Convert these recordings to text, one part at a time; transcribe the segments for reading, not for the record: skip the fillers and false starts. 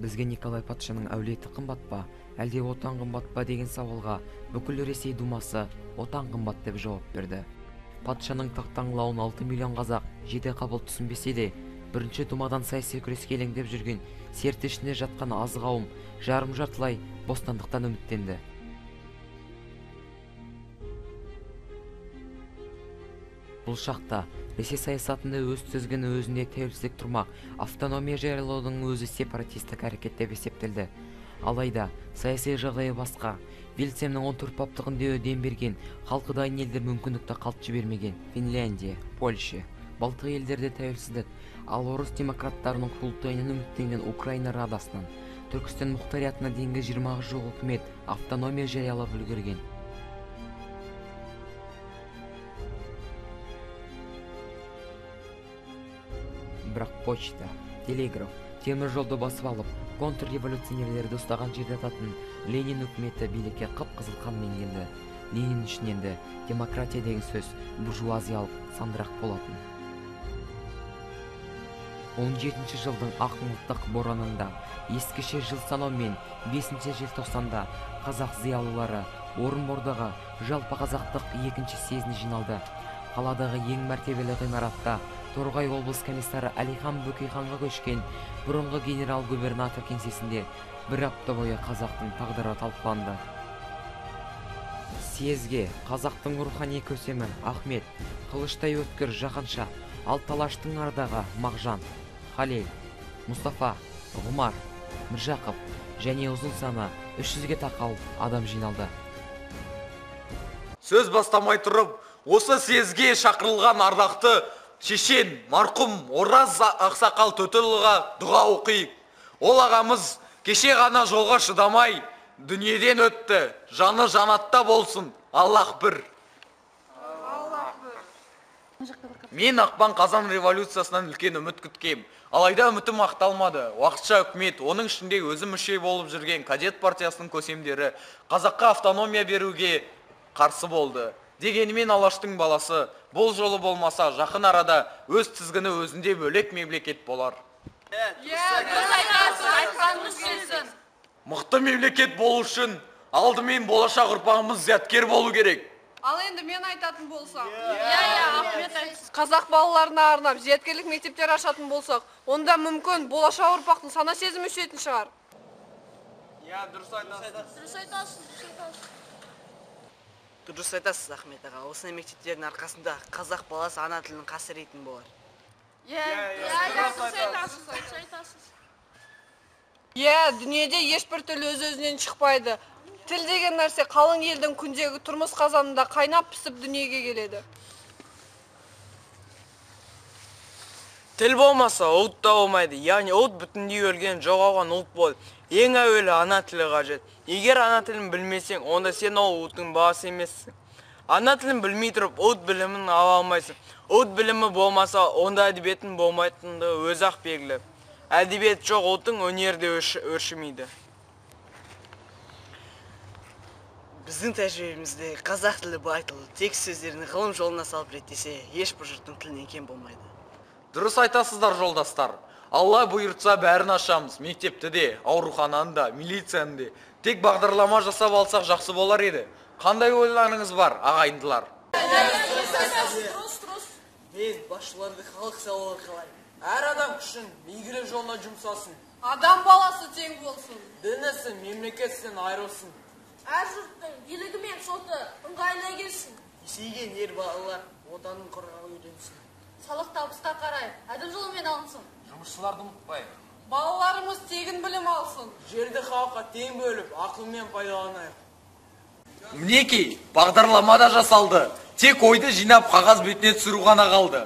Бізге Николай патшаның әулеті қымбат па, әлде отан қымбат па деген сауалға бүкіл Ресей думасы отан қымбат деп жауап берді. Патшаның тақтаңлауын 6 миллион қазақ жете қабыл түсінбесе де, бірінші думадан саяси күреске елеңдеп жүрген серт ішінде жатқан аз қауым жарым-жартылай бостандықтан үміттенді. Бұл шақта Ресей саясатында өз тізгіні өзіне тәуелсіздік тұрмақ, автономия жариялаудың өзі сепаратистік әрекет деп есептелді. Алайда саяси жағдайы басқа. Вильцемнің 14 баптығында дем берген халқы дайын елдер мүмкіндікті қалт жібермеген. Финляндия, Польша, Балтық елдерде тәуелсіздік, ал орыс демократтарының құрылтайынан үміттенген Украина радасынан Түркістан мұқтариятына дейінгі 20-ға жуық үкімет автономия жариялап үлгерген. Бірақ почта, телеграф, темір жолды басып алып, контрреволюционерлерді ұстаған жерде ататын Ленин үкіметі билікке қып-қызыл қанмен келді. Ленин үшін енді демократия деген сөз буржуазиялық сандырақ болатын. 17 жылдың ақмылтық боранында, ескіше жыл санаумен 5 желтоқсанда қазақ зиялылары Орынбордағы жалпы қазақтық 2-ші съезіне жиналды. Қаладағы ең мәртебелі ғимаратта Торғай облыс комиссары Әлихан Бөкейханға көшкен бұрынғы генерал-губернатор кеңсесінде бір апта бойы қазақтың тағдыры талқыланды. Съезге қазақтың рухани көсемі Ахмет, Қылыштай өткір Жақанша, ал Талаштың ардағы Мағжан, Халел, Мұстафа, Ғұмар, Міржақып және ұзын саны 300-ге тақау адам жиналды. Сөз бастамай тұрып, осы съезге шақырылған ардақты шешен, марқұм Ораз Ақсақал Төтілұлға дұға оқиық. Ол ағамыз кеше ғана жолға шыдамай дүниеден өтті. Жаны жанатта болсын. Аллах бір. Мен ақпан қазан революциясынан үлкен үміт күткем. Алайда үмітім ақталмады. Уақытша үкімет, оның ішінде өзі мүше болып жүрген кадет партиясының көсемдері қазаққа автономия беруге қарсы болды. Дегенімен Алаштың баласы бұл жолы болмаса жақын арада өз тізгіні өзінде бөлек мемлекет болар. Мықты мемлекет болу үшін алдымен болашақ ұрпағымыз зияткер болу керек. Ал енді мен айтатын болсам. Қазақ балаларына арнап зияткерлік мектептер ашатын болсақ, онда мүмкін болашақ ұрпақтың сана сезімі өсетін шығар. Дұрыс айтасыз, Ахмет аға. Осындай мектептердің арқасында қазақ баласы ана тілінің қасіретін болар. Дүниеде ешбір тіл өз-өзінен шықпайды. Тіл деген нәрсе қалың елдің күндегі тұрмыс қазанында қайнап пісіп дүниеге келеді. Тіл болмаса ұлт та болмайды. Яғни ұлт бүтіндей өлген жоғалған ұлт болды. Ең әуелі ана тілі қажет. Егер ана тілін білмесең, онда сен ол ұлттың баласы емессің. Ана тілін білмей тұрып, ұлт білімін ала алмайсың. Ұлт білімі болмаса, онда әдебиеттің болмайтындығы өзі-ақ белгілі. Әдебиет жоқ ұлттың өнерде өршімейді. Біздің тәжірибемізде қазақ тілі байтыл, текст сөздерін ғылым жолына салып реттесе, ешбір жұрттың тілінен кем болмайды. Дұрыс айтасыздар, жолдастар. Алла бұйыртса бәрін ашамыз. Мектепті де, аурухананы да, милицияны де. Тек бағдарлама жасап алсақ жақсы болар еді. Қандай ойларыңыз бар, ағайындылар? Мен басшыларды халық сайлауы қалай. Әр адам күшін игілік жолына жұмсасын. Адам баласы тең болсын. Дінісі мемлекеттен айырылсын. Әр жұрттың билігі мен соты ыңғайлы келсін. Есейген ер балалар отанын қорғауға үйренсін. Салық табысқа қарай, әділ жолымен алынсын. Жұмысшыларды ұмытпайық. Балаларымыз тегін білім алсын. Жерді халыққа тең бөліп, ақылмен пайдаланайық. Мінекей, бағдарлама да жасалды. Тек ойды жинап қағаз бетіне түсіру ғана қалды.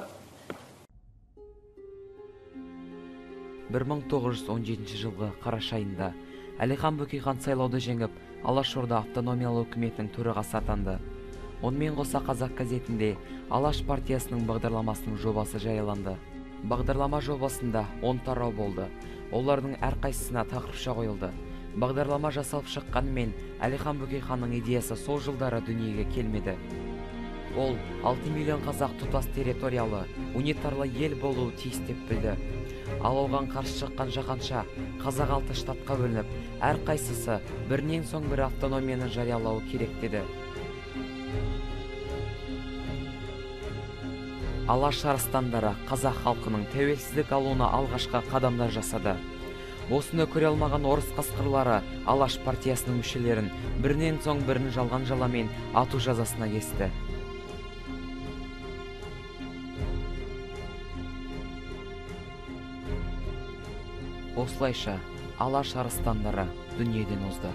1917 жылғы қараша айында Әлихан Бөкейхан сайлауды жеңіп, Алашорда автономиялы үкіметінің төрағасы атанды. Онымен қоса Қазақ газетінде Алаш партиясының бағдарламасының жобасы жарияланды. Бағдарлама жобасында 10 тарау болды. Олардың әрқайсысына тақырыпша қойылды. Бағдарлама жасалып шыққанымен Әлихан Бөкейханның идеясы сол жылдары дүниеге келмеді. Ол 6 миллион қазақ тұтас территориялы, унитарлы ел болуы тиіс деп білді. Ал оған қарсы шыққан жаһанша қазақ 6 штатқа бөлініп, әрқайсысы бірінен соң бірі автономияны жариялауы керек деді. Алаш арыстандары қазақ халқының тәуелсіздік алуына алғашқы қадамдар жасады. Осыны көре алмаған орыс қасқырлары Алаш партиясының мүшелерін бірінен соң бірін жалған жаламен ату жазасына кесті. Осылайша Алаш арыстандары дүниеден озды.